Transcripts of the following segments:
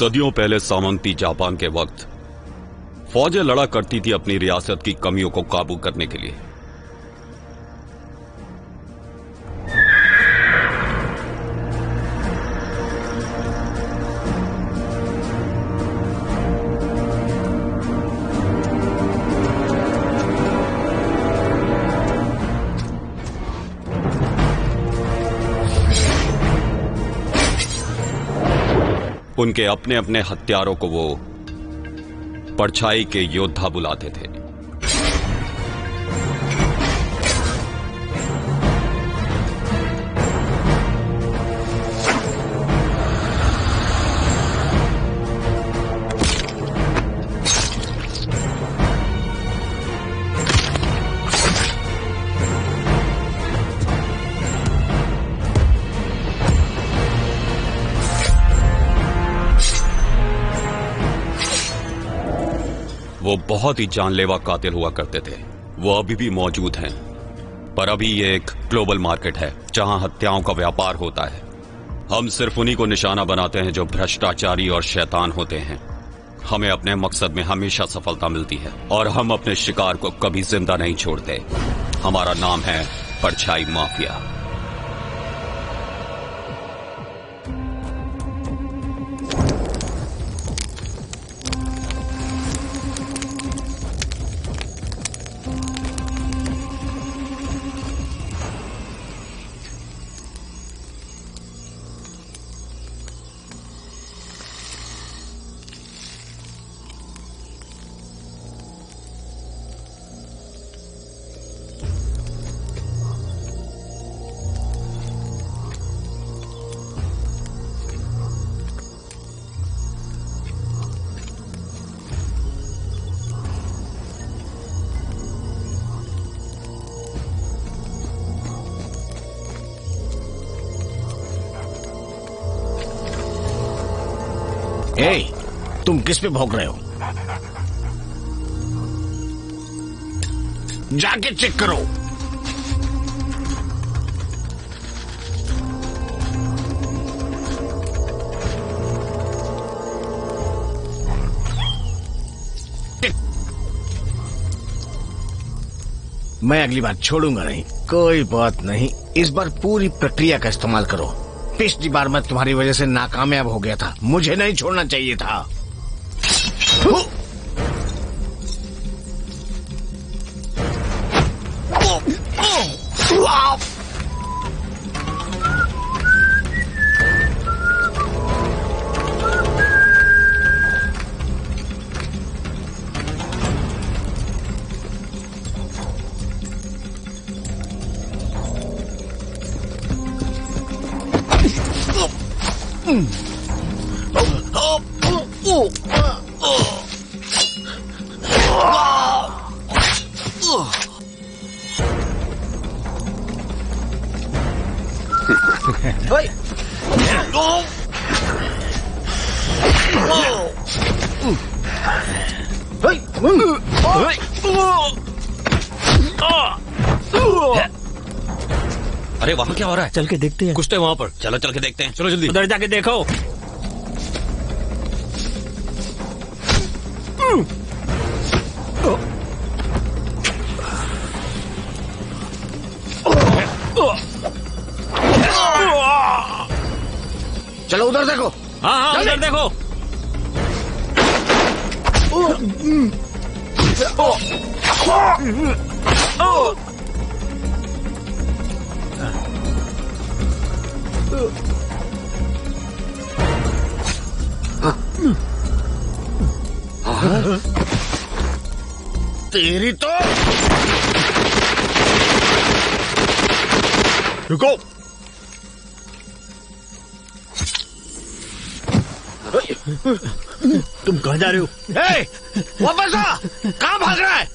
सदियों पहले सामंती जापान के वक्त फौजें लड़ा करती थी अपनी रियासत की कमियों को काबू करने के लिए। उनके अपने अपने हथियारों को वो परछाई के योद्धा बुलाते थे। वो बहुत ही जानलेवा कातिल हुआ करते थे। वो अभी भी मौजूद हैं, पर अभी ये एक ग्लोबल मार्केट है जहां हत्याओं का व्यापार होता है। हम सिर्फ उन्हीं को निशाना बनाते हैं जो भ्रष्टाचारी और शैतान होते हैं। हमें अपने मकसद में हमेशा सफलता मिलती है और हम अपने शिकार को कभी जिंदा नहीं छोड़ते। हमारा नाम है परछाई माफिया। तुम किस पे भौंक रहे हो? जाके चेक करो। मैं अगली बार छोड़ूंगा नहीं। कोई बात नहीं, इस बार पूरी प्रक्रिया का इस्तेमाल करो। पिछली बार मैं तुम्हारी वजह से नाकामयाब हो गया था। मुझे नहीं छोड़ना चाहिए था। अरे वहाँ क्या हो रहा है? चल के देखते हैं। कुछ तो वहाँ पर। चलो चल के देखते हैं। चलो जल्दी। उधर जाके देखो। चलो उधर देखो। हाँ उधर देखो। तेरी तो रुको। तुम कहाँ जा रहे हो? वापस आ। कहाँ भाग रहा है?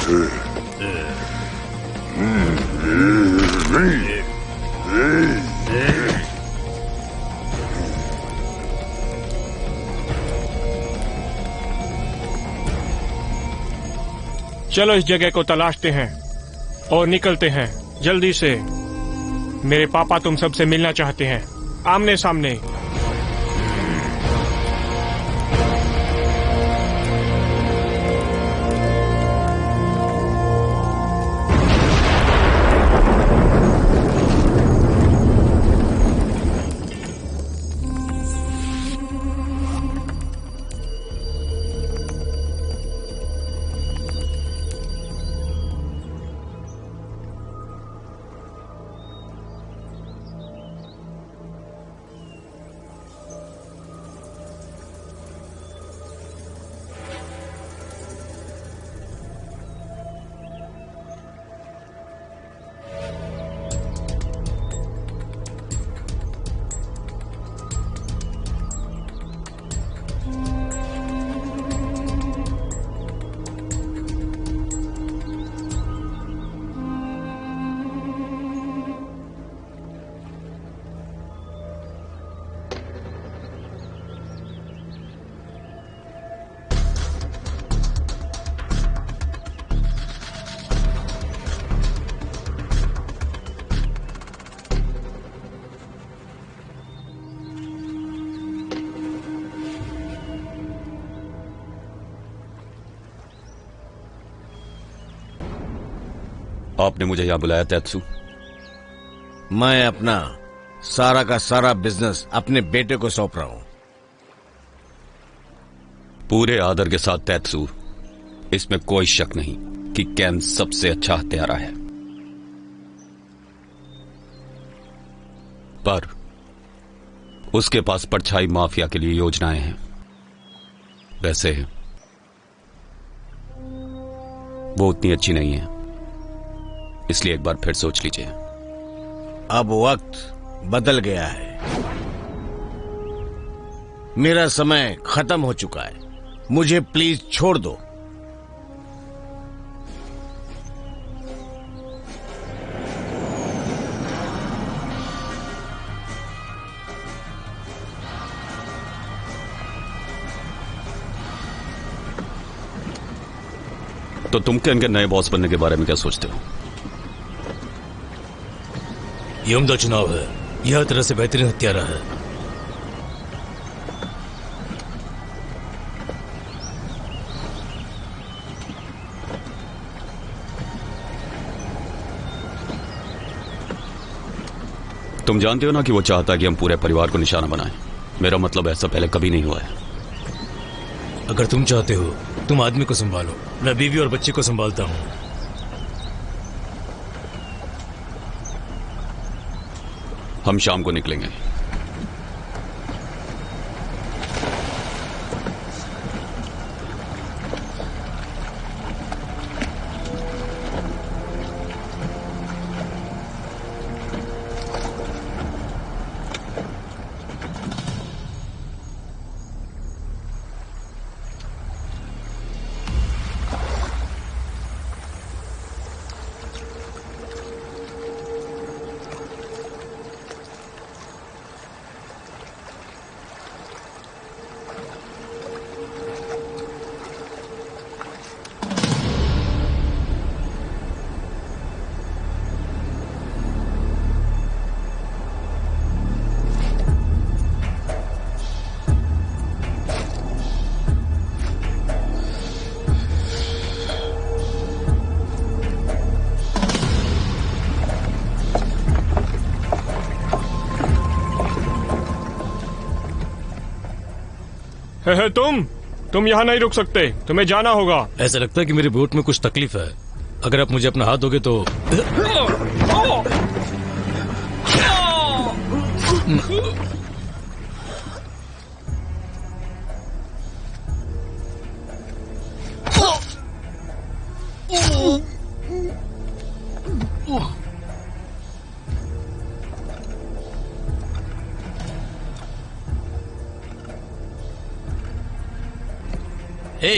चलो इस जगह को तलाशते हैं और निकलते हैं जल्दी से। मेरे पापा तुम सबसे मिलना चाहते हैं, आमने सामने। आपने मुझे यहां बुलाया तेत्सु? मैं अपना सारा का सारा बिजनेस अपने बेटे को सौंप रहा हूं। पूरे आदर के साथ तेत्सु, इसमें कोई शक नहीं कि केन सबसे अच्छा हत्यारा है, पर उसके पास परछाई माफिया के लिए योजनाएं हैं। वैसे वो उतनी अच्छी नहीं है, इसलिए एक बार फिर सोच लीजिए। अब वक्त बदल गया है, मेरा समय खत्म हो चुका है, मुझे प्लीज छोड़ दो। तो तुम केन के नए बॉस बनने के बारे में क्या सोचते हो? ये उम्दा चुनाव है, यह तरह से बेहतरीन हत्यारा है। तुम जानते हो ना कि वो चाहता है कि हम पूरे परिवार को निशाना बनाएं। मेरा मतलब ऐसा पहले कभी नहीं हुआ है। अगर तुम चाहते हो, तुम आदमी को संभालो, मैं बीवी और बच्चे को संभालता हूं। हम शाम को निकलेंगे। है तुम यहाँ नहीं रुक सकते, तुम्हें जाना होगा। ऐसा लगता है कि मेरे बोट में कुछ तकलीफ है। अगर आप मुझे अपना हाथ दोगे तो।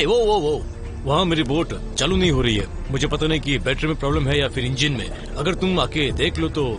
वो वहाँ मेरी बोट चालू नहीं हो रही है। मुझे पता नहीं कि बैटरी में प्रॉब्लम है या फिर इंजन में। अगर तुम आके देख लो तो।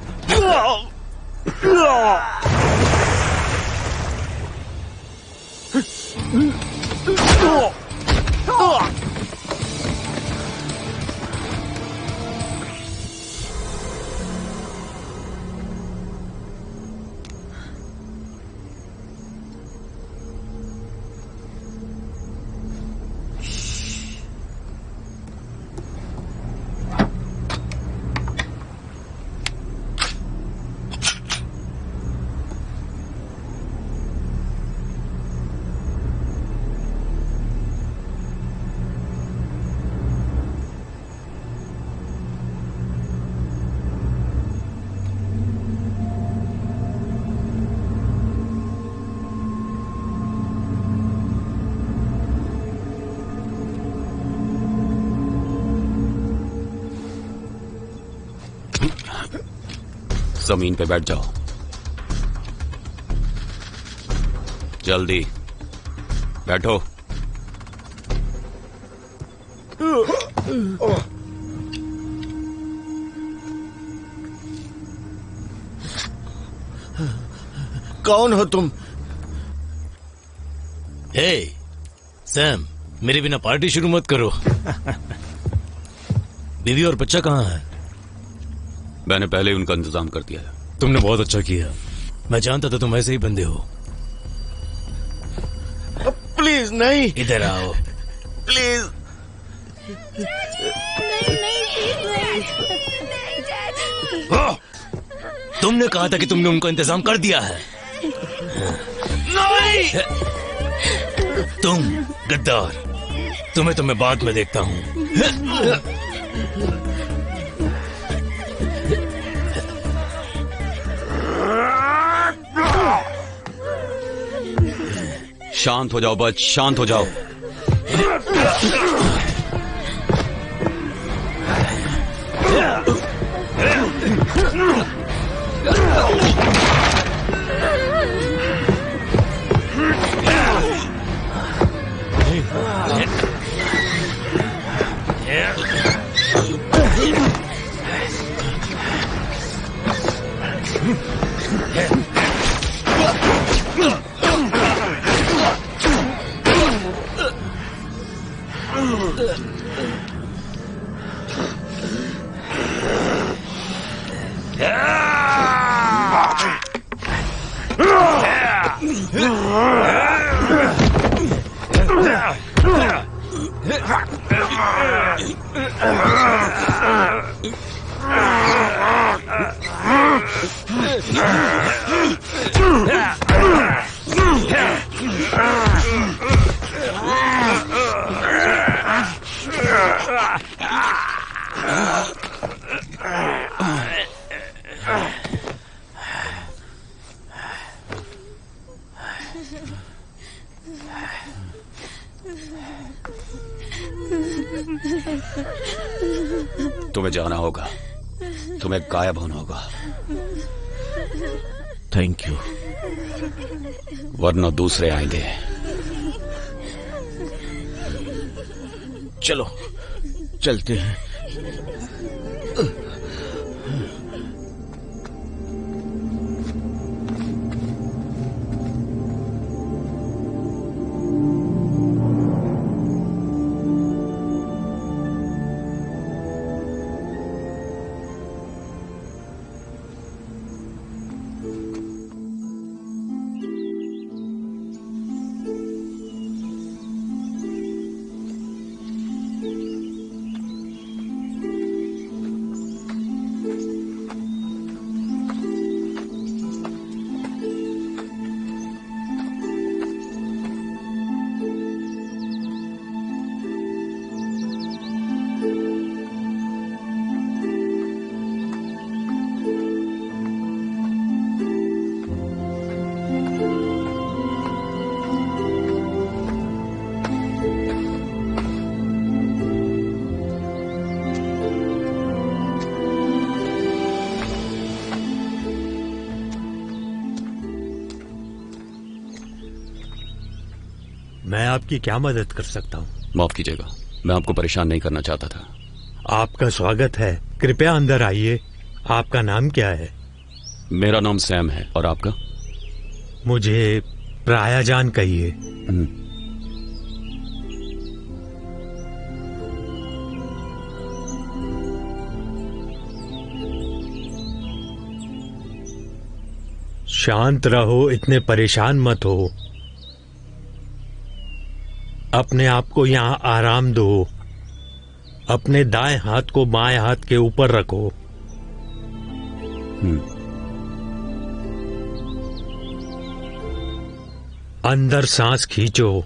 जमीन पे बैठ जाओ, जल्दी बैठो। कौन हो तुम? हे सैम, मेरे बिना पार्टी शुरू मत करो। बीवी और बच्चा कहाँ है? मैंने पहले ही उनका इंतजाम कर दिया है। तुमने बहुत अच्छा किया। मैं जानता था तुम ऐसे ही बंदे हो। प्लीज नहीं, इधर आओ। प्लीज। तुमने कहा था कि तुमने उनका इंतजाम कर दिया है। नहीं। तुम गद्दार, तुम्हें तो मैं बाद में देखता हूँ। शांत हो जाओ बच, शांत हो जाओ। तुम्हें जाना होगा, तुम्हें गायब होना होगा। Thank you. वरना दूसरे आएंगे। चलो चलते हैं। मैं आपकी क्या मदद कर सकता हूँ? माफ कीजिएगा, मैं आपको परेशान नहीं करना चाहता था। आपका स्वागत है, कृपया अंदर आइए। आपका नाम क्या है? मेरा नाम सैम है, और आपका? मुझे प्रायाजान कहिए। शांत रहो, इतने परेशान मत हो। अपने आप को यहां आराम दो। अपने दाएं हाथ को बाएं हाथ के ऊपर रखो। अंदर सांस खींचो।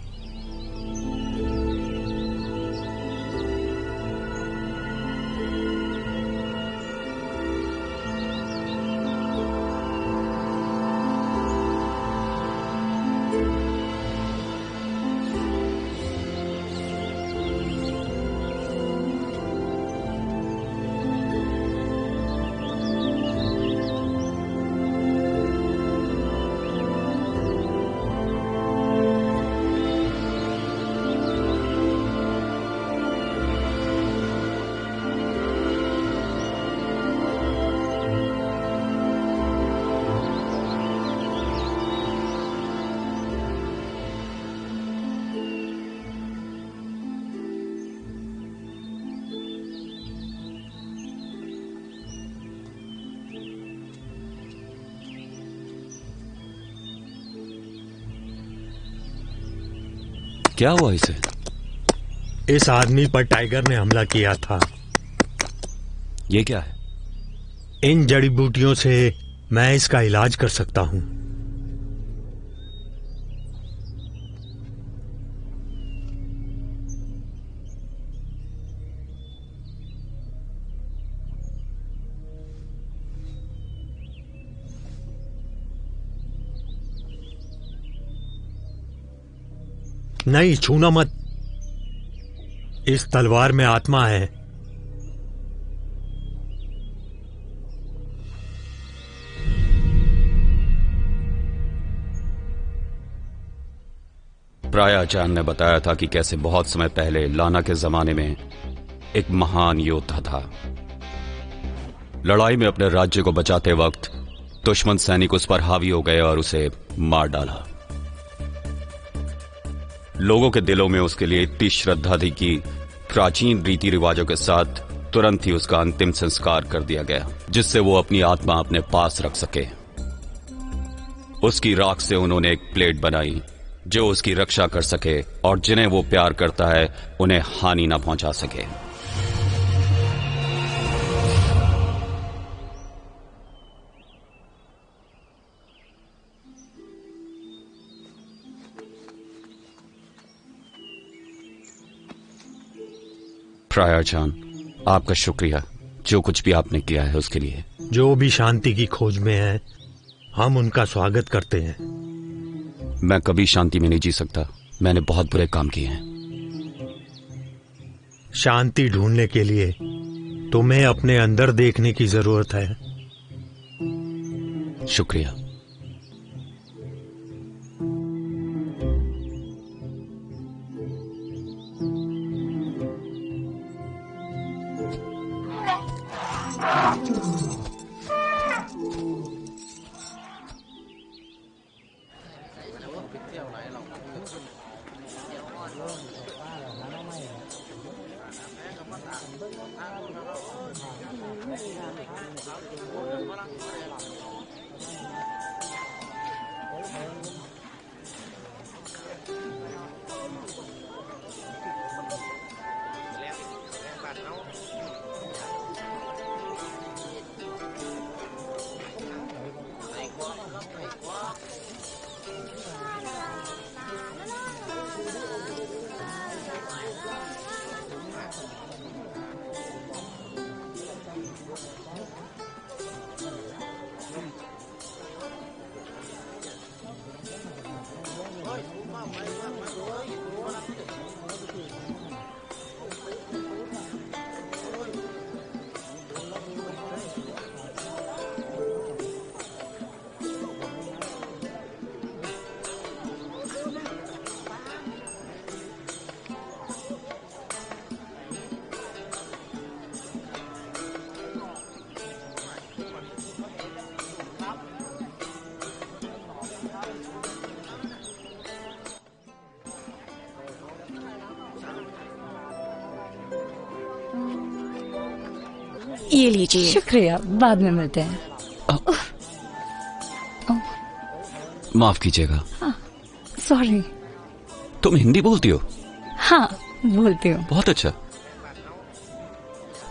क्या हुआ इसे? इस आदमी पर टाइगर ने हमला किया था। ये क्या है? इन जड़ी बूटियों से मैं इसका इलाज कर सकता हूं। नहीं, छूना मत। इस तलवार में आत्मा है। प्रायाचार्य ने बताया था कि कैसे बहुत समय पहले लाना के जमाने में एक महान योद्धा था। लड़ाई में अपने राज्य को बचाते वक्त दुश्मन सैनिक उस पर हावी हो गए और उसे मार डाला। लोगों के दिलों में उसके लिए इतनी श्रद्धा थी कि प्राचीन रीति रिवाजों के साथ तुरंत ही उसका अंतिम संस्कार कर दिया गया, जिससे वो अपनी आत्मा अपने पास रख सके। उसकी राख से उन्होंने एक प्लेट बनाई जो उसकी रक्षा कर सके और जिन्हें वो प्यार करता है उन्हें हानि ना पहुंचा सके। प्रायाचार्य, आपका शुक्रिया जो कुछ भी आपने किया है उसके लिए। जो भी शांति की खोज में है, हम उनका स्वागत करते हैं। मैं कभी शांति में नहीं जी सकता। मैंने बहुत बुरे काम किए हैं। शांति ढूंढने के लिए तुम्हें अपने अंदर देखने की जरूरत है। शुक्रिया। ये लीजिए। शुक्रिया, बाद में मिलते हैं। माफ कीजिएगा। सॉरी। तुम हिंदी बोलती हो? हाँ, बोलती हूँ। बहुत अच्छा।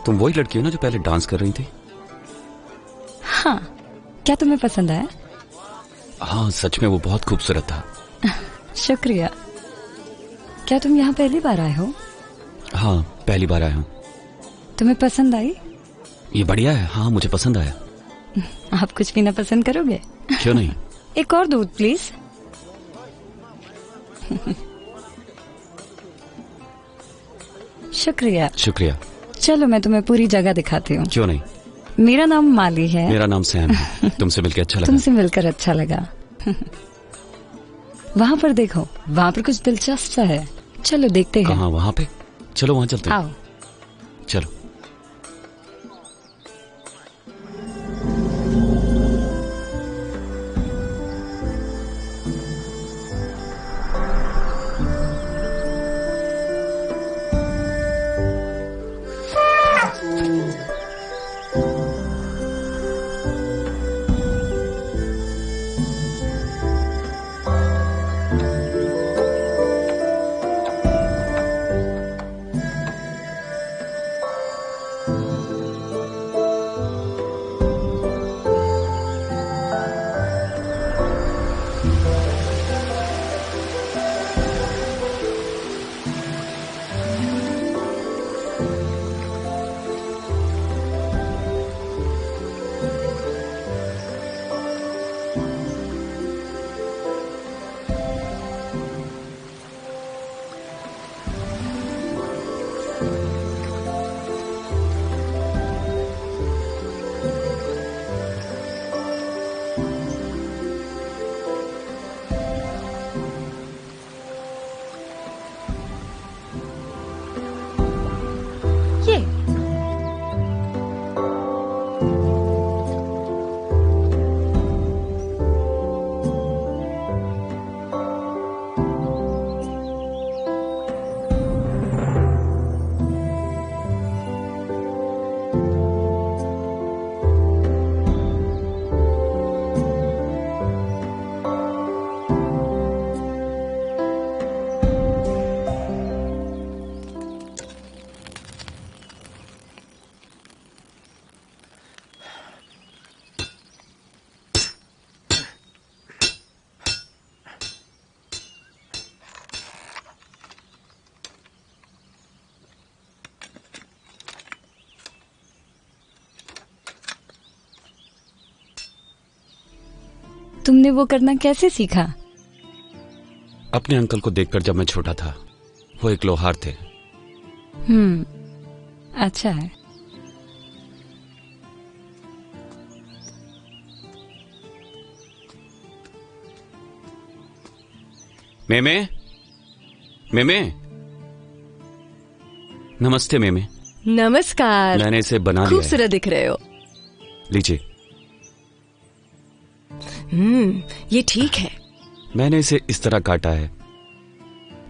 तुम वही लड़की हो ना जो पहले डांस कर रही थी? हाँ, क्या तुम्हें पसंद आया? हाँ, सच में वो बहुत खूबसूरत था। शुक्रिया। क्या तुम यहाँ पहली बार आए हो? हाँ, पहली बार आया हूँ। तुम्हें पसंद आई? ये बढ़िया है। हाँ, मुझे पसंद आया। आप कुछ पीना पसंद करोगे? क्यों नहीं? एक और दूध प्लीज। शुक्रिया। शुक्रिया। चलो मैं तुम्हें पूरी जगह दिखाती हूँ। क्यों नहीं? मेरा नाम माली है। मेरा नाम सैम है। तुमसे मिलकर अच्छा लगा। तुमसे मिलकर अच्छा लगा। वहाँ पर देखो, वहाँ पर कुछ दिलचस्प सा है। चलो देखते हैं। कहाँ? वहाँ पे? चलो वहाँ चलते हैं। आओ। चलो। ये तुमने वो करना कैसे सीखा? अपने अंकल को देखकर जब मैं छोटा था। वो एक लोहार थे। अच्छा है। मेमे, मेमे। नमस्ते मेमे। नमस्कार। मैंने इसे बना लिया है। खूबसूरत दिख रहे हो। लीजिए। ये ठीक है। मैंने इसे इस तरह काटा है।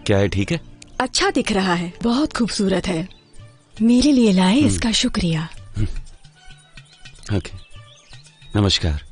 क्या है ठीक है? अच्छा दिख रहा है, बहुत खूबसूरत है। मेरे लिए लाए, इसका शुक्रिया। ओके, नमस्कार।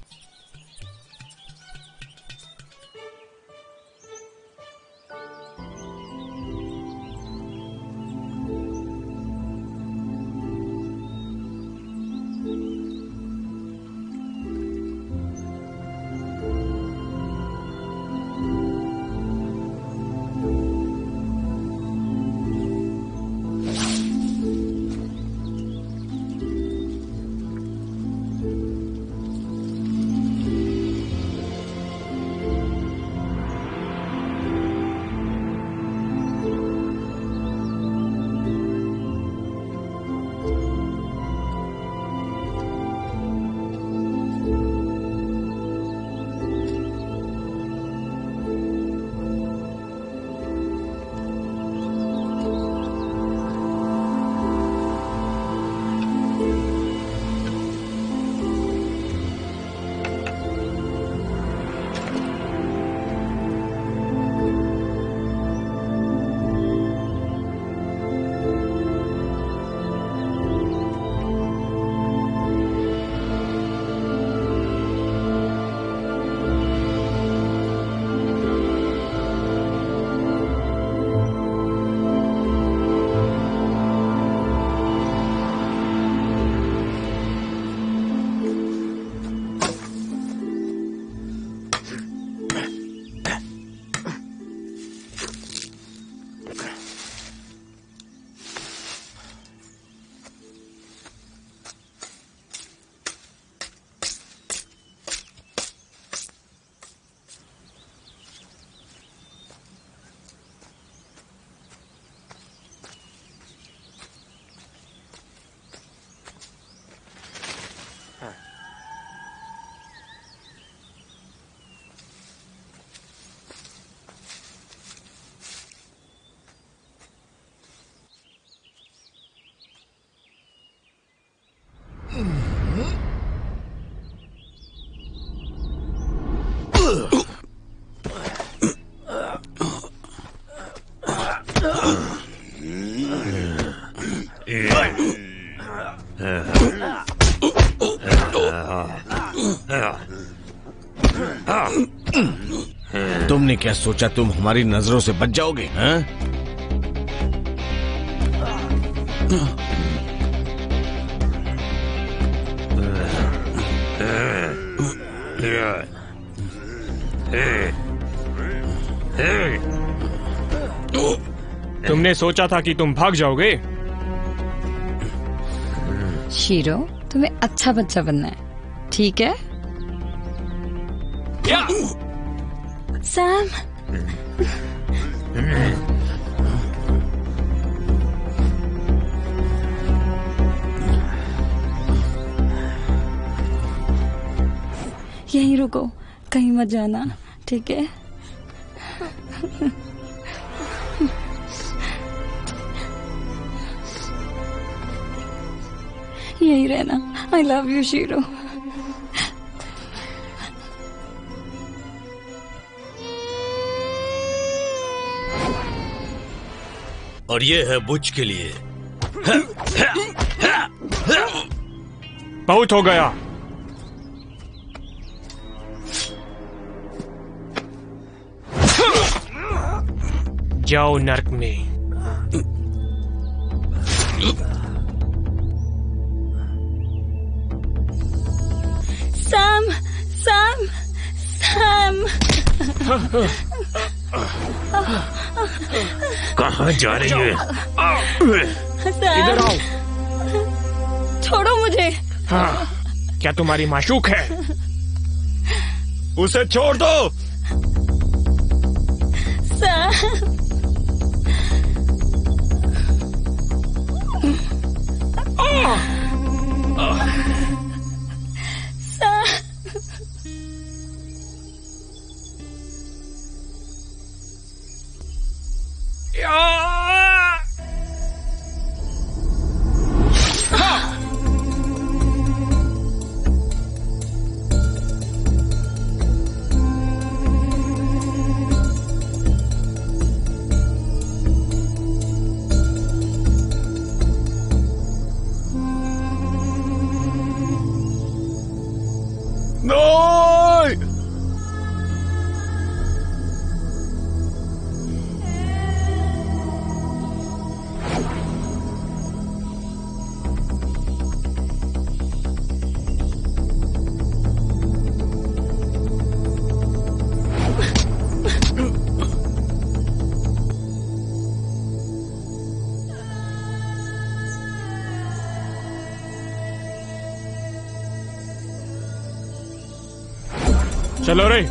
तुमने क्या सोचा तुम हमारी नजरों से बच जाओगे? हाँ? तुमने सोचा था कि तुम भाग जाओगे? शीरो, तुम्हें अच्छा बच्चा बनना है, ठीक है? सैम, यहीं रुको, कहीं मत जाना, ठीक है? यहीं रहना। I love you shero. और ये है बुच के लिए। बहुत हो गया। जाओ नर्क में। Sam, Sam, Sam. कहाँ जा रही है? इधर आओ। छोड़ो मुझे। हाँ, क्या तुम्हारी माशूक है? उसे छोड़ दो। सैम, चलो रे।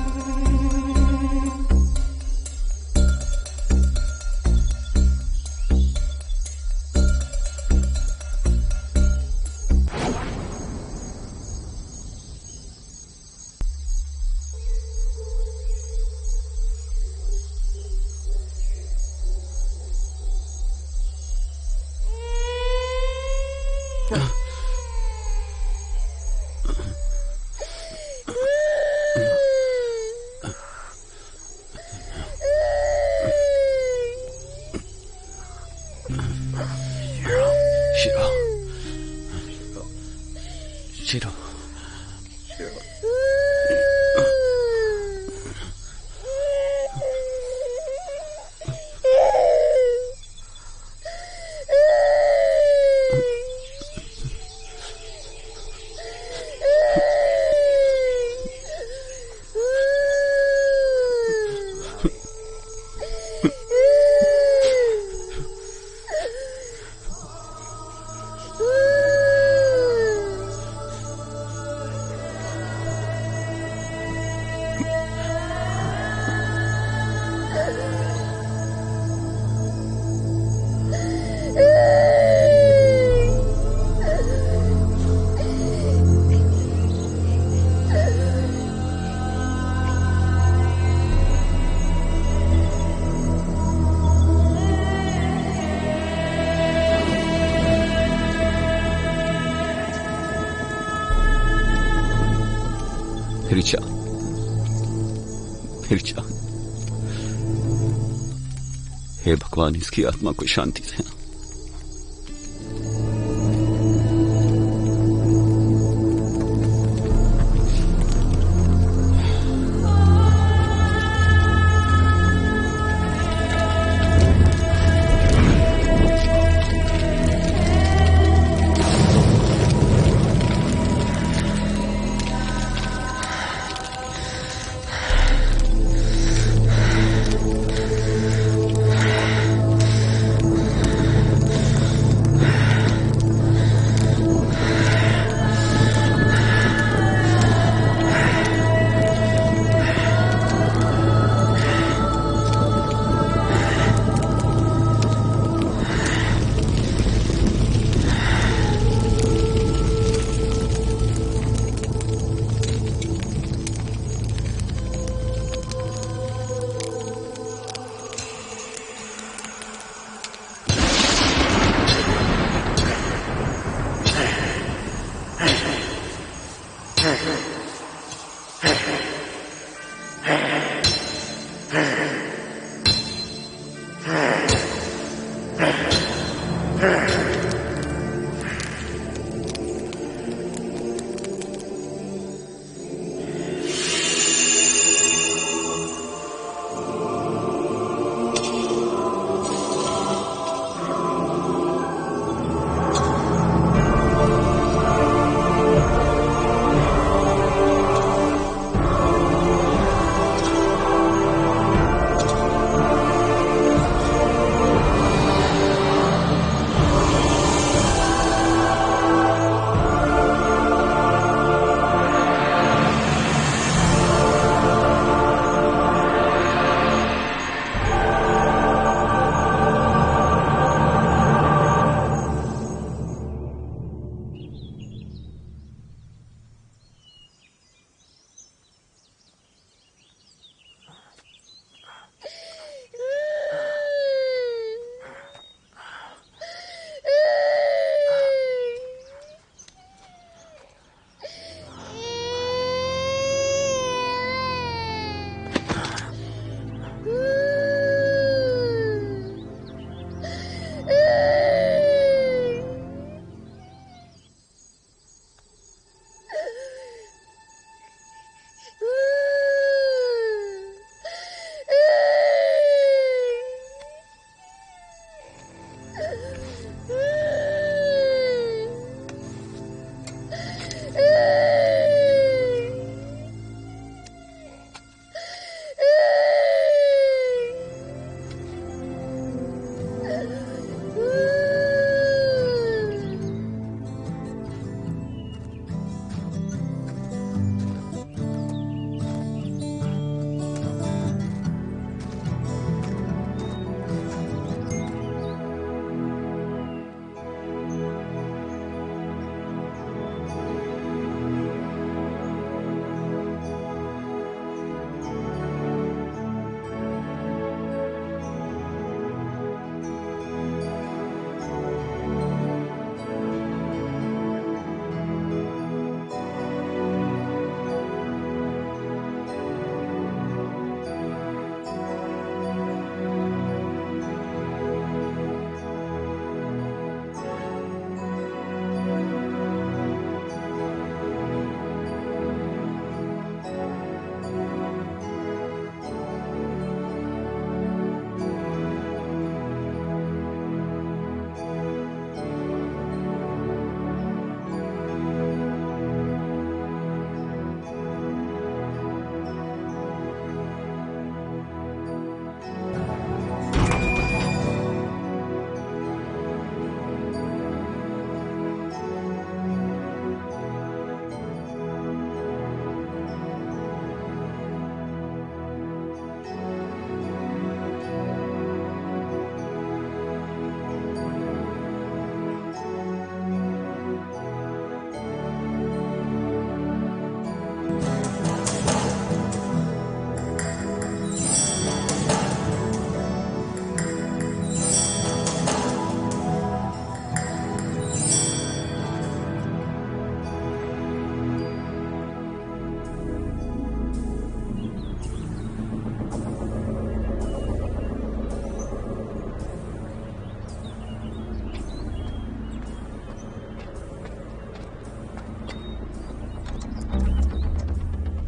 शीरो, फिर जा। हे भगवान, इसकी आत्मा को शांति देना।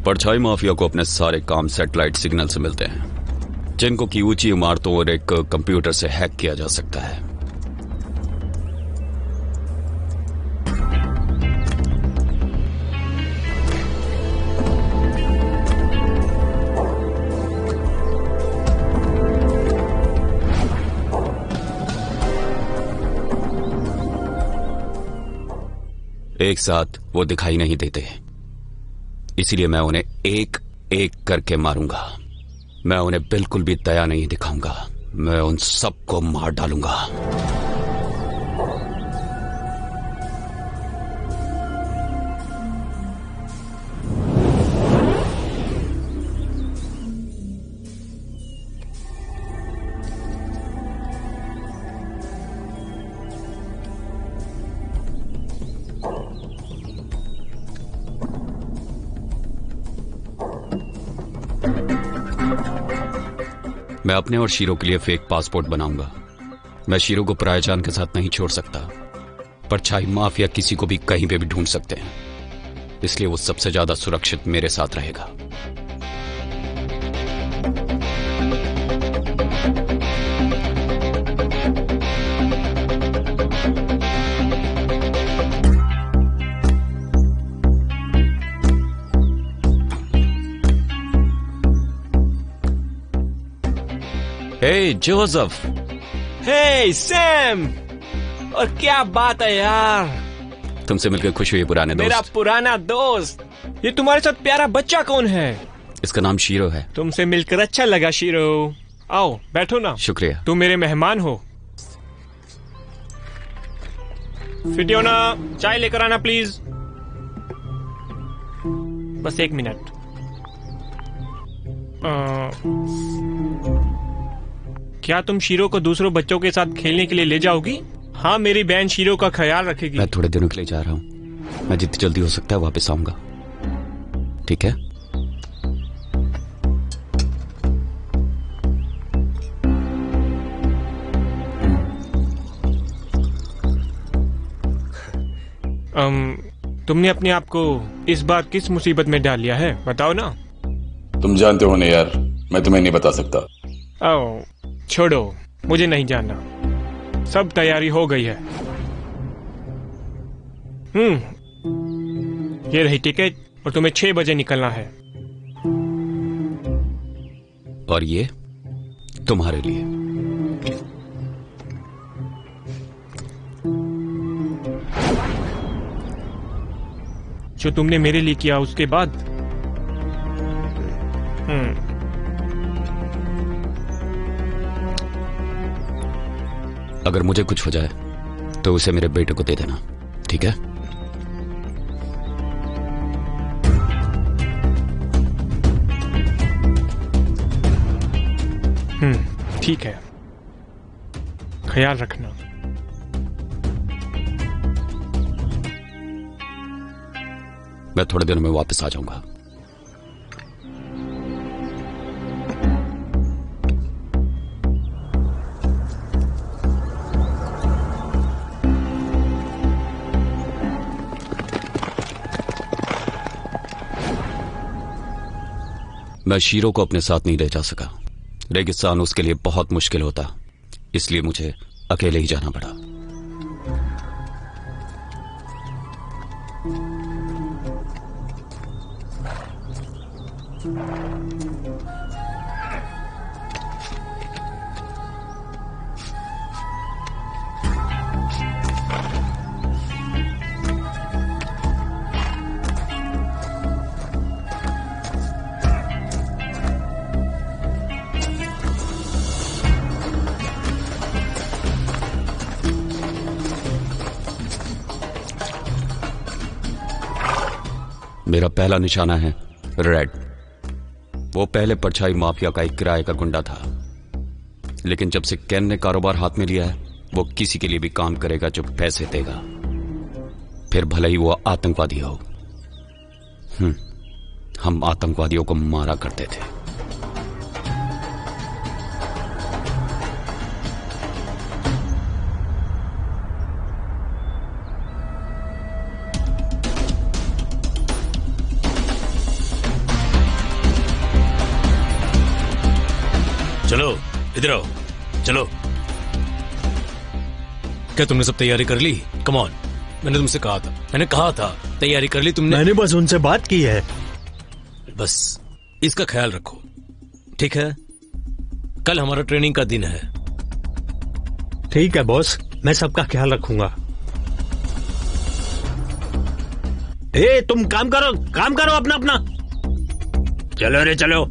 परछाई माफिया को अपने सारे काम सैटेलाइट सिग्नल से मिलते हैं, जिनको की ऊंची इमारतों और एक कंप्यूटर से हैक किया जा सकता है। एक साथ वो दिखाई नहीं देते, इसीलिए मैं उन्हें एक एक करके मारूंगा। मैं उन्हें बिल्कुल भी दया नहीं दिखाऊंगा। मैं उन सबको मार डालूंगा। मैं अपने और शीरो के लिए फेक पासपोर्ट बनाऊंगा। मैं शीरो को पराये जान के साथ नहीं छोड़ सकता। परछाई माफिया किसी को भी कहीं पे भी ढूंढ सकते हैं, इसलिए वो सबसे ज्यादा सुरक्षित मेरे साथ रहेगा। हे जोसेफ। हे सैम, और क्या बात है यार, तुमसे मिलकर खुशी हुई पुराने मेरा दोस्त। पुराना दोस्त। ये तुम्हारे साथ प्यारा बच्चा कौन है? इसका नाम शीरो है। तुमसे मिलकर अच्छा लगा शीरो। आओ बैठो ना। शुक्रिया। तुम मेरे मेहमान हो। फिटियोना, चाय लेकर आना प्लीज। बस 1 मिनट। क्या तुम शीरो को दूसरों बच्चों के साथ खेलने के लिए ले जाओगी? हाँ, मेरी बहन शीरो का ख्याल रखेगी। मैं थोड़े दिनों के लिए जा रहा हूँ। मैं जितनी जल्दी हो सकता है वापस आऊंगा। ठीक है? तुमने अपने आप को इस बार किस मुसीबत में डाल लिया है, बताओ ना। तुम जानते हो ना यार, मैं तुम्हें नहीं बता सकता। आओ छोड़ो, मुझे नहीं जानना। सब तैयारी हो गई है। ये रही टिकट, और तुम्हें 6 बजे निकलना है। और ये तुम्हारे लिए। जो तुमने मेरे लिए किया उसके बाद। अगर मुझे कुछ हो जाए तो उसे मेरे बेटे को दे देना, ठीक है? ठीक है, ख्याल रखना। मैं थोड़े दिनों में वापस आ जाऊंगा। मैं शीरो को अपने साथ नहीं ले जा सका। रेगिस्तान उसके लिए बहुत मुश्किल होता, इसलिए मुझे अकेले ही जाना पड़ा। मेरा पहला निशाना है रेड। वो पहले परछाई माफिया का एक किराए का गुंडा था, लेकिन जब से कैन ने कारोबार हाथ में लिया है, वो किसी के लिए भी काम करेगा जो पैसे देगा, फिर भले ही वो आतंकवादी हो। हम आतंकवादियों को मारा करते थे। चलो इधर आओ, चलो। क्या तुमने सब तैयारी कर ली? कम ऑन, मैंने तुमसे कहा था तैयारी कर ली तुमने? मैंने बस उनसे बात की है। बस इसका ख्याल रखो, ठीक है? कल हमारा ट्रेनिंग का दिन है। ठीक है बॉस, मैं सबका ख्याल रखूंगा। तुम काम करो अपना। चलो रे चलो।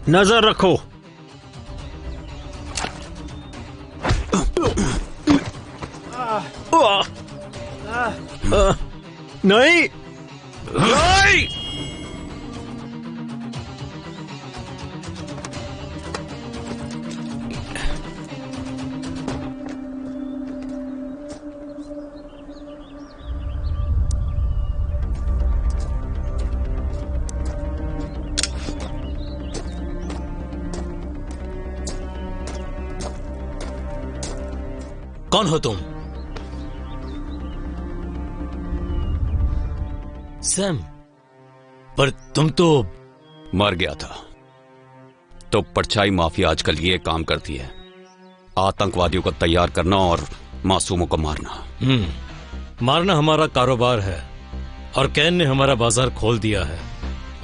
नजर रखो। नहीं नहीं। कौन हो तुम? सैम, पर तुम तो मर गया था। तो परछाई माफिया आजकल ये काम करती है, आतंकवादियों को तैयार करना और मासूमों को मारना। मारना हमारा कारोबार है और कैन ने हमारा बाजार खोल दिया है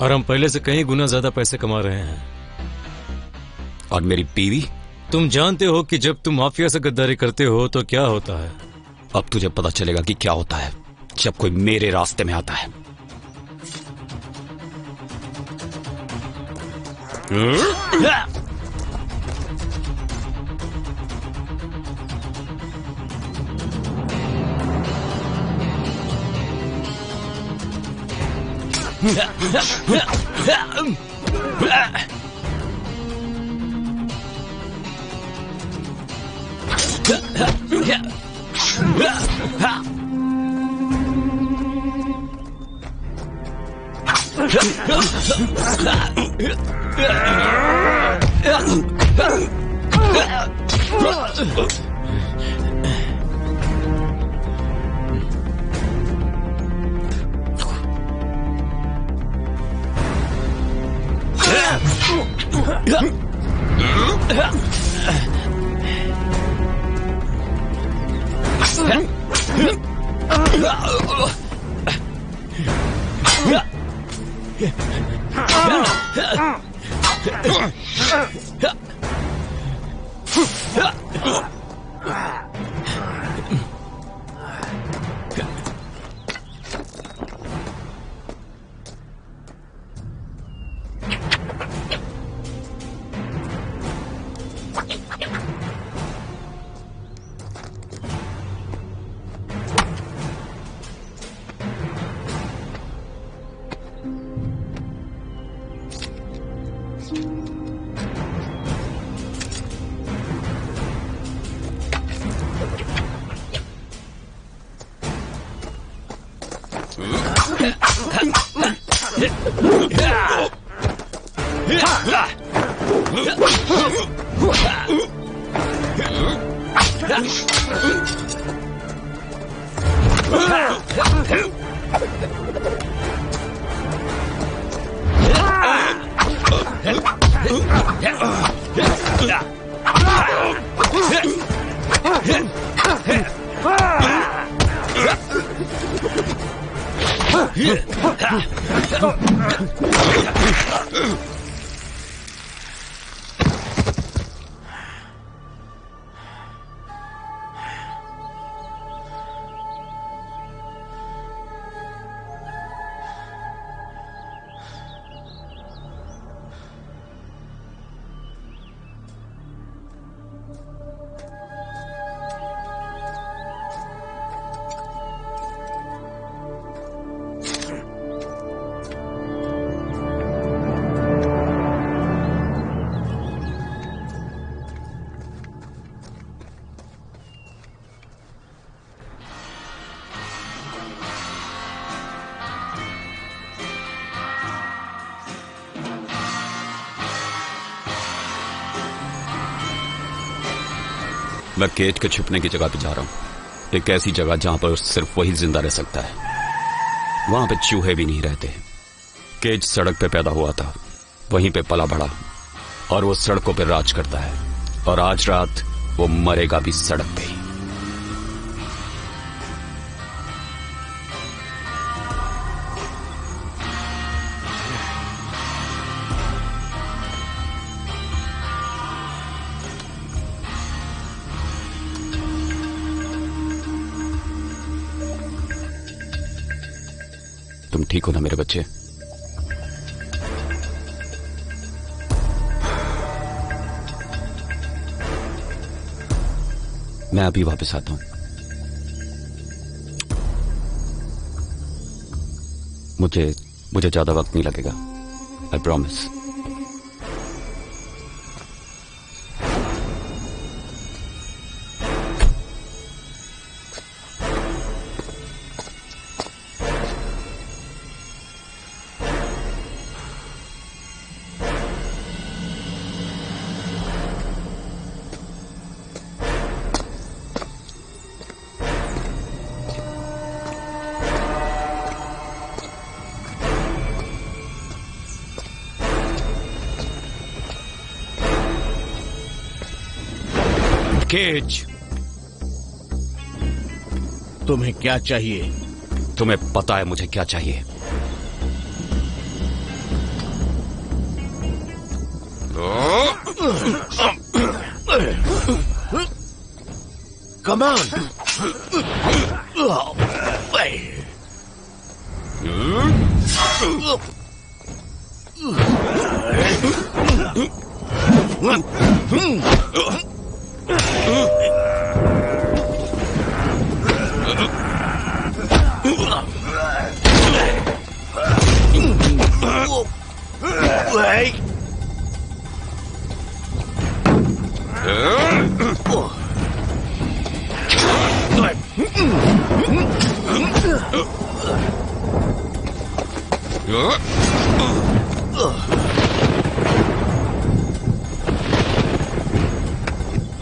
और हम पहले से कहीं गुना ज्यादा पैसे कमा रहे हैं। और मेरी बीवी? तुम जानते हो कि जब तुम माफिया से गद्दारी करते हो तो क्या होता है। अब तुझे पता चलेगा कि क्या होता है जब कोई मेरे रास्ते में आता है। मैं केज के छुपने की जगह पे जा रहा हूं। एक ऐसी जगह जहां पर सिर्फ वही जिंदा रह सकता है। वहां पे चूहे भी नहीं रहते। केज सड़क पे पैदा हुआ था, वहीं पे पला बढ़ा और वो सड़कों पे राज करता है। और आज रात वो मरेगा भी सड़क पे ही। तुम ठीक हो ना मेरे बच्चे? मैं अभी वापस आता हूं। मुझे ज्यादा वक्त नहीं लगेगा, आई प्रॉमिस। केज, तुम्हें क्या चाहिए? तुम्हें पता है मुझे क्या चाहिए? Come on!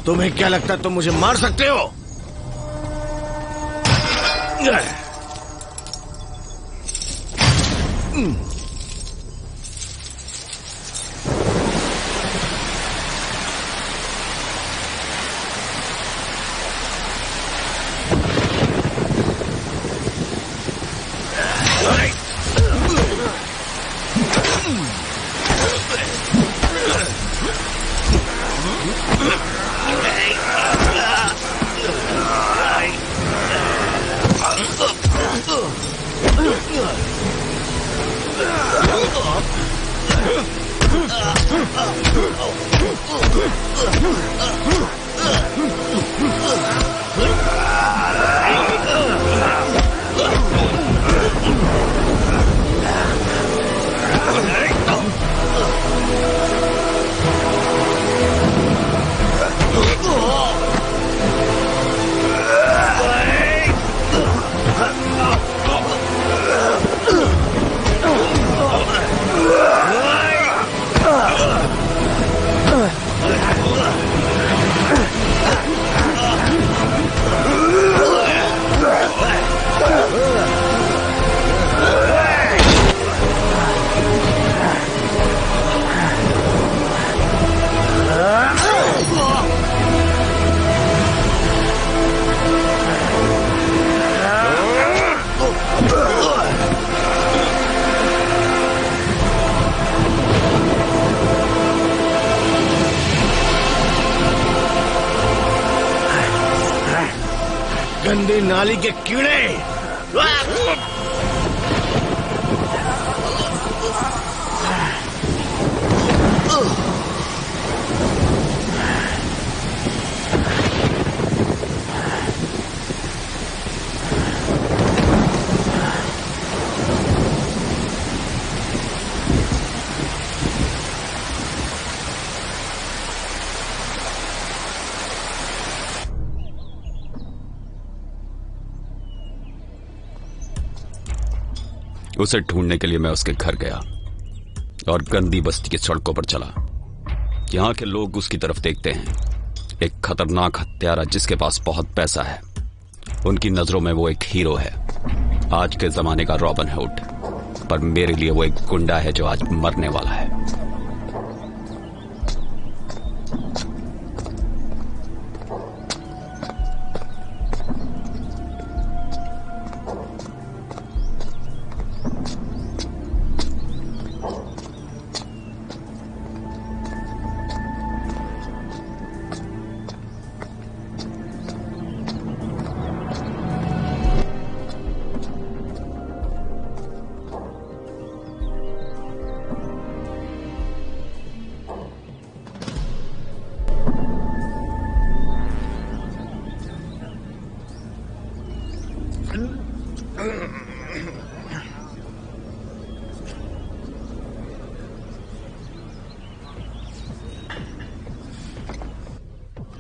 तुम्हें क्या लगता है तुम मुझे मार सकते हो? गंदी नाली के कीड़े। उसे ढूंढने के लिए मैं उसके घर गया और गंदी बस्ती की सड़कों पर चला। यहाँ के लोग उसकी तरफ देखते हैं, एक खतरनाक हत्यारा जिसके पास बहुत पैसा है। उनकी नजरों में वो एक हीरो है, आज के जमाने का रॉबिन हुड, पर मेरे लिए वो एक गुंडा है जो आज मरने वाला है।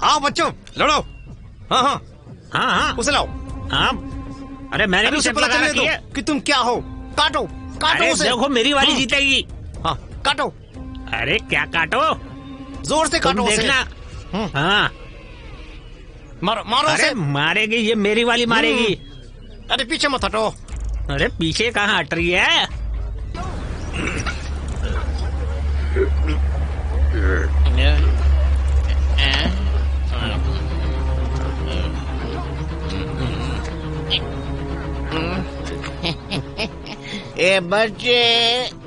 आओ बच्चों, लड़ो। हाँ हाँ हाँ हाँ उसे लाओ। हाँ। अरे मैंने भी उसे शर्त पता लगा चलने रखी है। दो कि तुम क्या हो। काटो काटो अरे उसे। देखो मेरी वाली जीतेगी। हाँ काटो, अरे क्या काटो, जोर से काटो तुम उसे। देखना। हाँ मारो मारो अरे उसे। मारेगी, ये मेरी वाली मारेगी। अरे पीछे मत हटो। अरे पीछे कहाँ हट रही है। ए बच्चे,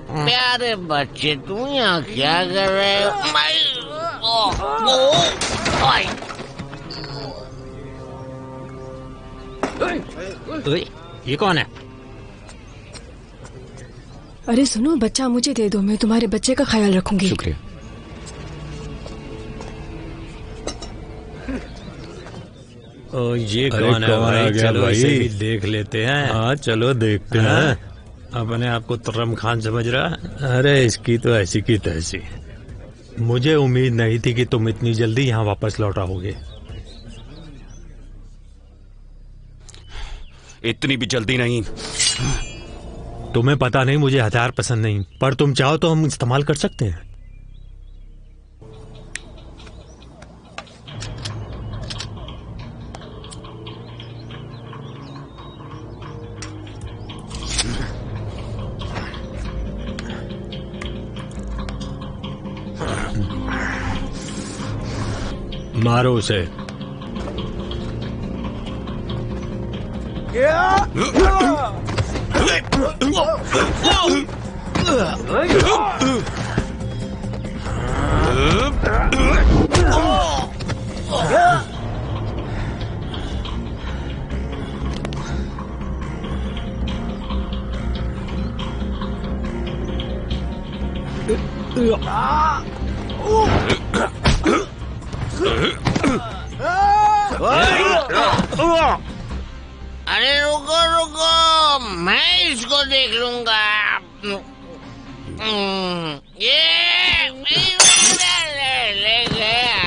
प्यारे बच्चे, तुम यहाँ क्या कर रहे हो? ये कौन है? अरे सुनो, बच्चा मुझे दे दो, मैं तुम्हारे बच्चे का ख्याल रखूंगी। शुक्रिया। ओ ये अरे कौन है कौन आ भाई? गया चलो भाई? इसे भी देख लेते हैं। हाँ चलो देखते हाँ? हैं। अपने आप को तुर्रम खान समझ रहा। अरे इसकी तो ऐसी की तैसी। मुझे उम्मीद नहीं थी कि तुम इतनी जल्दी यहाँ वापस लौट आओगे। इतनी भी जल्दी नहीं। तुम्हें पता नहीं मुझे हथियार पसंद नहीं, पर तुम चाहो तो हम इस्तेमाल कर सकते हैं। मारो उसे। अरे रुको रुको, मैं इसको देख लूंगा। ये ले गया।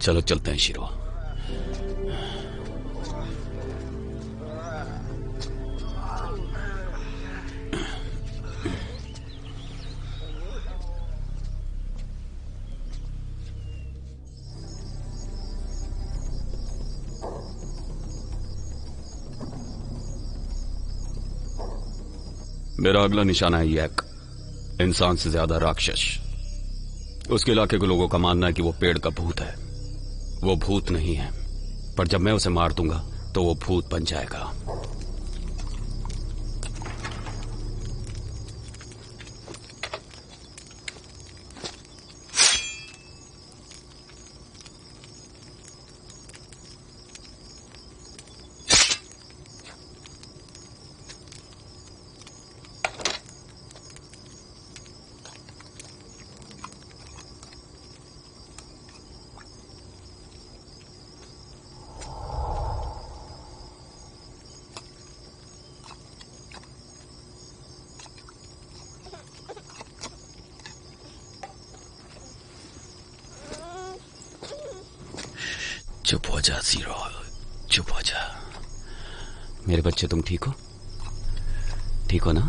चलो चलते हैं शिरो। मेरा अगला निशाना है यैक, इंसान से ज्यादा राक्षस। उसके इलाके के लोगों का मानना है कि वो पेड़ का भूत है। वो भूत नहीं है, पर जब मैं उसे मार दूंगा तो वो भूत बन जाएगा। चुप हो जा जीरो, चुप हो जा। मेरे बच्चे, तुम ठीक हो? ठीक हो ना?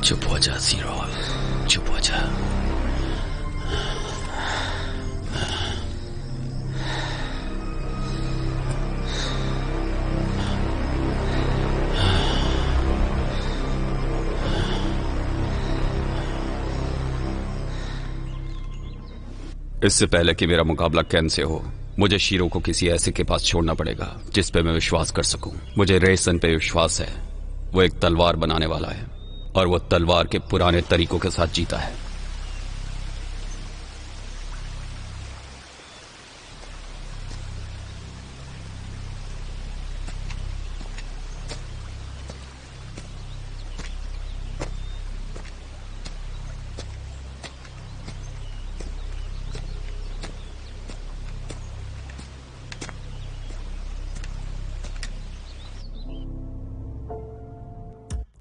चुप हो जा जीरो, चुप हो जा। इससे पहले कि मेरा मुकाबला कैन से हो, मुझे शीरो को किसी ऐसे के पास छोड़ना पड़ेगा जिस पे मैं विश्वास कर सकूं। मुझे रेसन पे विश्वास है। वो एक तलवार बनाने वाला है और वो तलवार के पुराने तरीकों के साथ जीता है।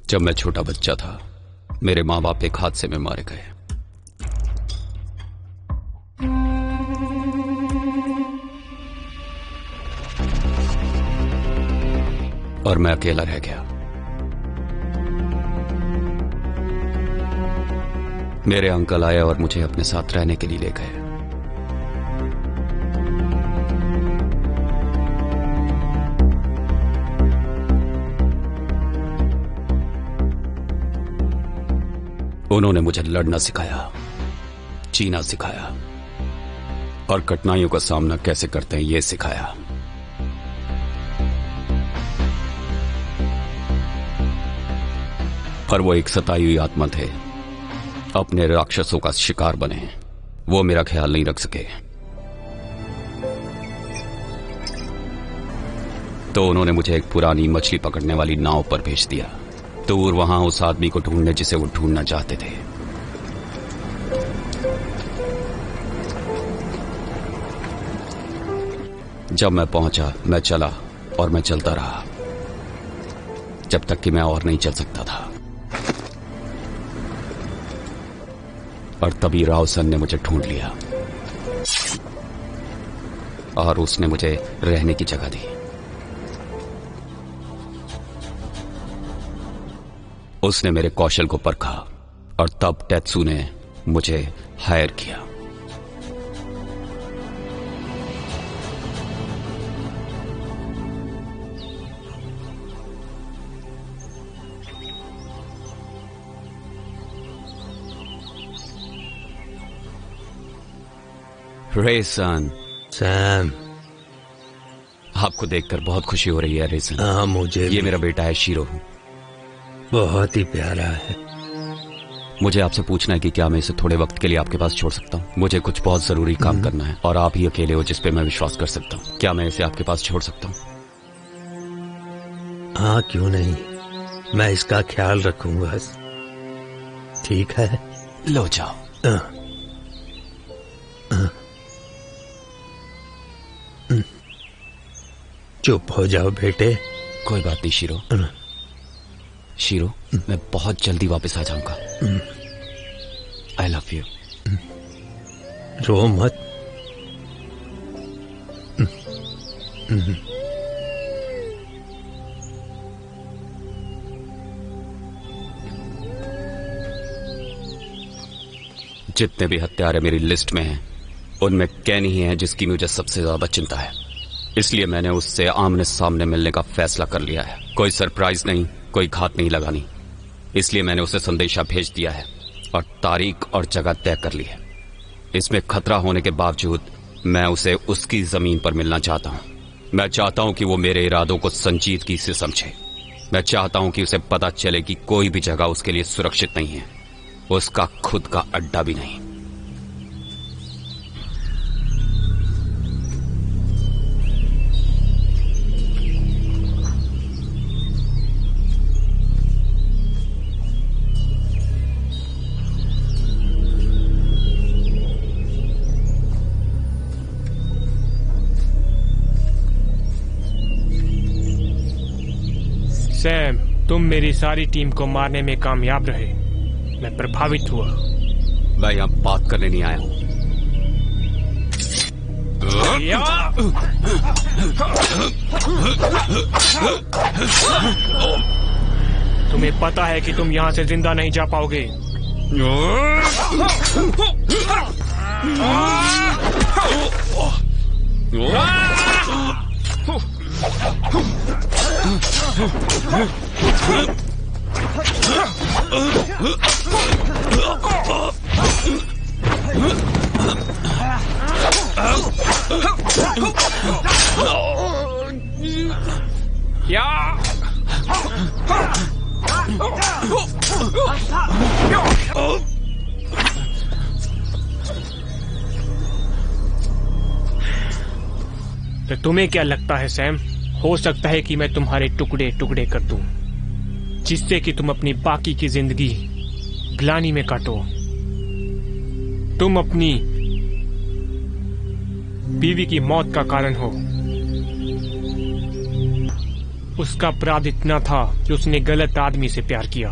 जब मैं छोटा बच्चा था, मेरे मां बाप एक हादसे में मारे गए। और मैं अकेला रह गया। मेरे अंकल आए और मुझे अपने साथ रहने के लिए ले गए। उन्होंने मुझे लड़ना सिखाया, जीना सिखाया और कठिनाइयों का सामना कैसे करते हैं ये सिखाया। पर वो एक सताई हुई आत्मा थे, अपने राक्षसों का शिकार बने। वो मेरा ख्याल नहीं रख सके, तो उन्होंने मुझे एक पुरानी मछली पकड़ने वाली नाव पर भेज दिया, दूर वहां उस आदमी को ढूंढने जिसे वो ढूंढना चाहते थे। जब मैं पहुंचा मैं चला और मैं चलता रहा जब तक कि मैं और नहीं चल सकता था। और तभी रावसन ने मुझे ढूंढ लिया और उसने मुझे रहने की जगह दी। उसने मेरे कौशल को परखा और तब टेत्सू ने मुझे हायर किया। रेसन, सैम, आपको देखकर बहुत खुशी हो रही है रेसन। हाँ, मुझे ये मेरा बेटा है शीरो। बहुत ही प्यारा है। मुझे आपसे पूछना है कि क्या मैं इसे थोड़े वक्त के लिए आपके पास छोड़ सकता हूँ? मुझे कुछ बहुत जरूरी काम करना है और आप ही अकेले हो जिस पे मैं विश्वास कर सकता हूँ। क्या मैं इसे आपके पास छोड़ सकता हूँ? हाँ, क्यों नहीं, मैं इसका ख्याल रखूंगा। ठीक है, लो जाओ। चुप हो जाओ बेटे। कोई बात नहीं शीरो। शीरो, मैं बहुत जल्दी वापस आ जाऊंगा। I love you. रो मत। जितने भी हत्यारे मेरी लिस्ट में हैं, उनमें कैन ही है जिसकी मुझे सबसे ज्यादा चिंता है। इसलिए मैंने उससे आमने सामने मिलने का फैसला कर लिया है। कोई सरप्राइज नहीं, कोई घात नहीं लगानी। इसलिए मैंने उसे संदेशा भेज दिया है और तारीख और जगह तय कर ली है। इसमें खतरा होने के बावजूद मैं उसे उसकी जमीन पर मिलना चाहता हूं। मैं चाहता हूं कि वो मेरे इरादों को संजीदगी से समझे। मैं चाहता हूं कि उसे पता चले कि कोई भी जगह उसके लिए सुरक्षित नहीं है, उसका खुद का अड्डा भी नहीं। सैम, तुम मेरी सारी टीम को मारने में कामयाब रहे। मैं प्रभावित हुआ। मैं यहां बात करने नहीं आया हूं। तुम्हें पता है कि तुम यहां से जिंदा नहीं जा पाओगे। तो तुम्हें क्या लगता है सैम, हो सकता है कि मैं तुम्हारे टुकड़े टुकड़े कर दूं, जिससे कि तुम अपनी बाकी की जिंदगी ग्लानि में काटो। तुम अपनी बीवी की मौत का कारण हो। उसका अपराध इतना था कि उसने गलत आदमी से प्यार किया।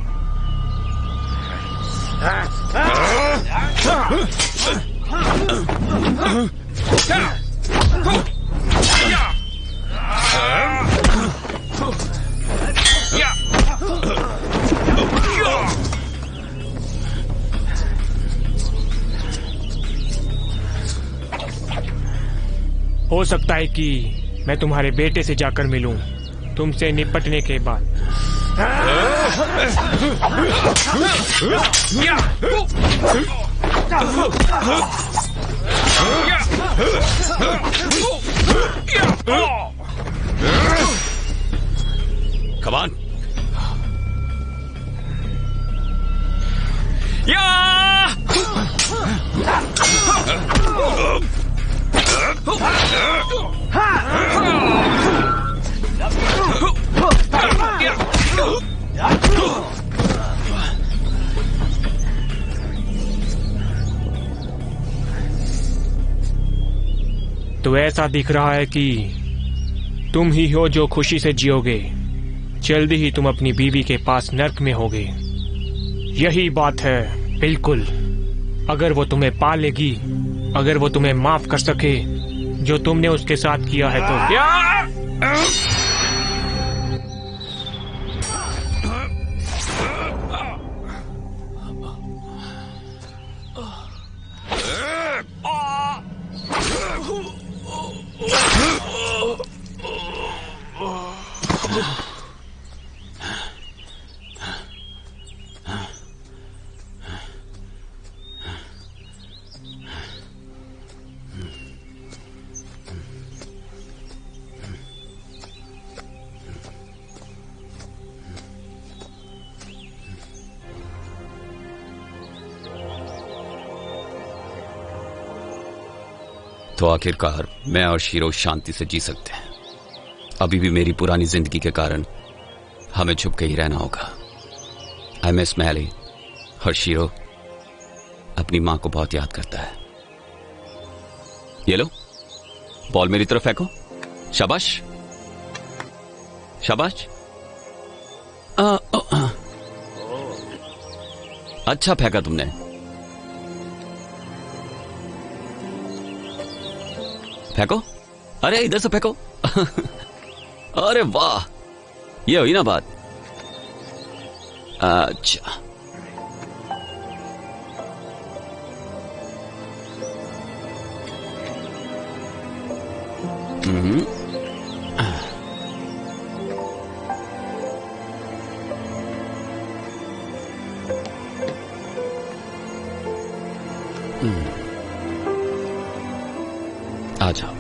हो सकता है कि मैं तुम्हारे बेटे से जाकर मिलूं, तुमसे निपटने के बाद। Come on. तो ऐसा दिख रहा है कि तुम ही हो जो खुशी से जियोगे। जल्दी ही तुम अपनी बीवी के पास नर्क में होगे। यही बात है, बिल्कुल। अगर वो तुम्हें पा लेगी, अगर वो तुम्हें माफ कर सके जो तुमने उसके साथ किया है तो। तो आखिरकार मैं और शीरो शांति से जी सकते हैं। अभी भी मेरी पुरानी जिंदगी के कारण हमें छुप के ही रहना होगा। आई मिस मैली और शीरो अपनी मां को बहुत याद करता है। ये लो, बॉल मेरी तरफ फेंको। शाबाश शाबाश। अच्छा फेंका तुमने। फेंको। अरे इधर से फेंको। अरे वाह, ये हुई ना बात। अच्छा, आ जाओ।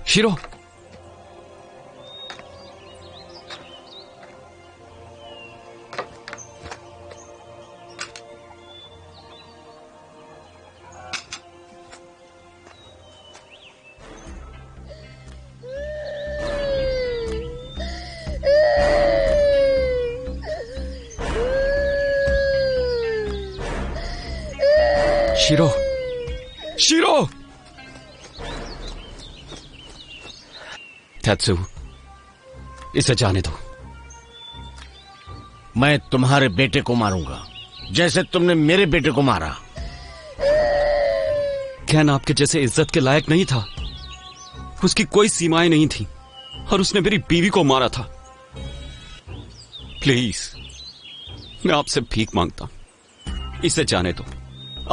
Shero, shero, shero. तेत्सु, इसे जाने दो। मैं तुम्हारे बेटे को मारूंगा जैसे तुमने मेरे बेटे को मारा। कैन आपके जैसे इज्जत के लायक नहीं था। उसकी कोई सीमाएं नहीं थी और उसने मेरी बीवी को मारा था। प्लीज, मैं आपसे भीख मांगता हूं, इसे जाने दो।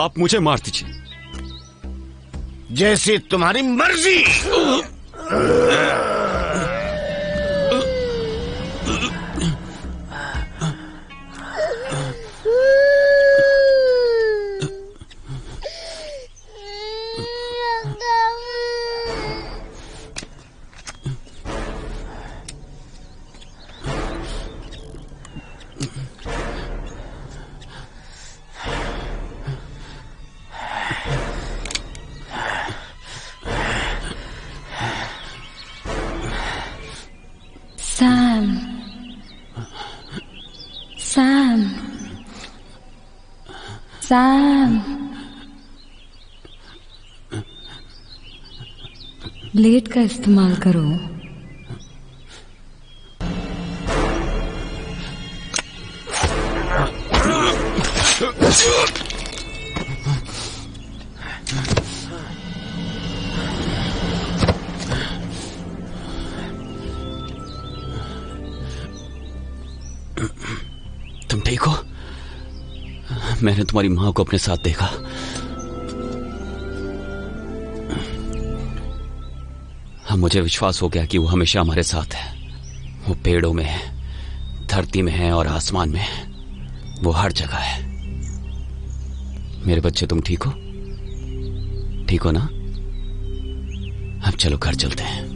आप मुझे मार दीजिए। जैसी तुम्हारी मर्जी। सैम, ब्लेड का इस्तेमाल करो। तुम ठीक हो? मैंने तुम्हारी मां को अपने साथ देखा। अब मुझे विश्वास हो गया कि वो हमेशा हमारे साथ है। वो पेड़ों में है, धरती में है और आसमान में है। वो हर जगह है। मेरे बच्चे, तुम ठीक हो? ठीक हो ना? अब चलो घर चलते हैं।